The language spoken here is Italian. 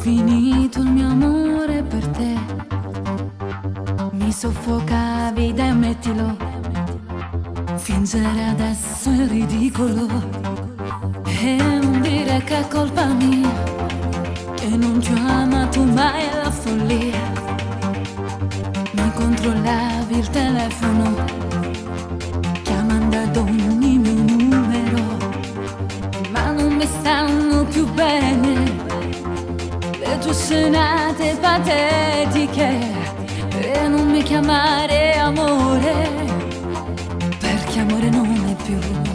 finito il mio amore per te. Mi soffocavi, dai ammettilo. Fingere adesso è ridicolo. E non dire che è colpa mia, che non ti ho amato mai alla follia. Mi controllavi il telefono, chiamando ad ogni mio numero. Ma non mi stanno più bene le tue scenate patetiche. E non mi chiamare amore, perché amore non è più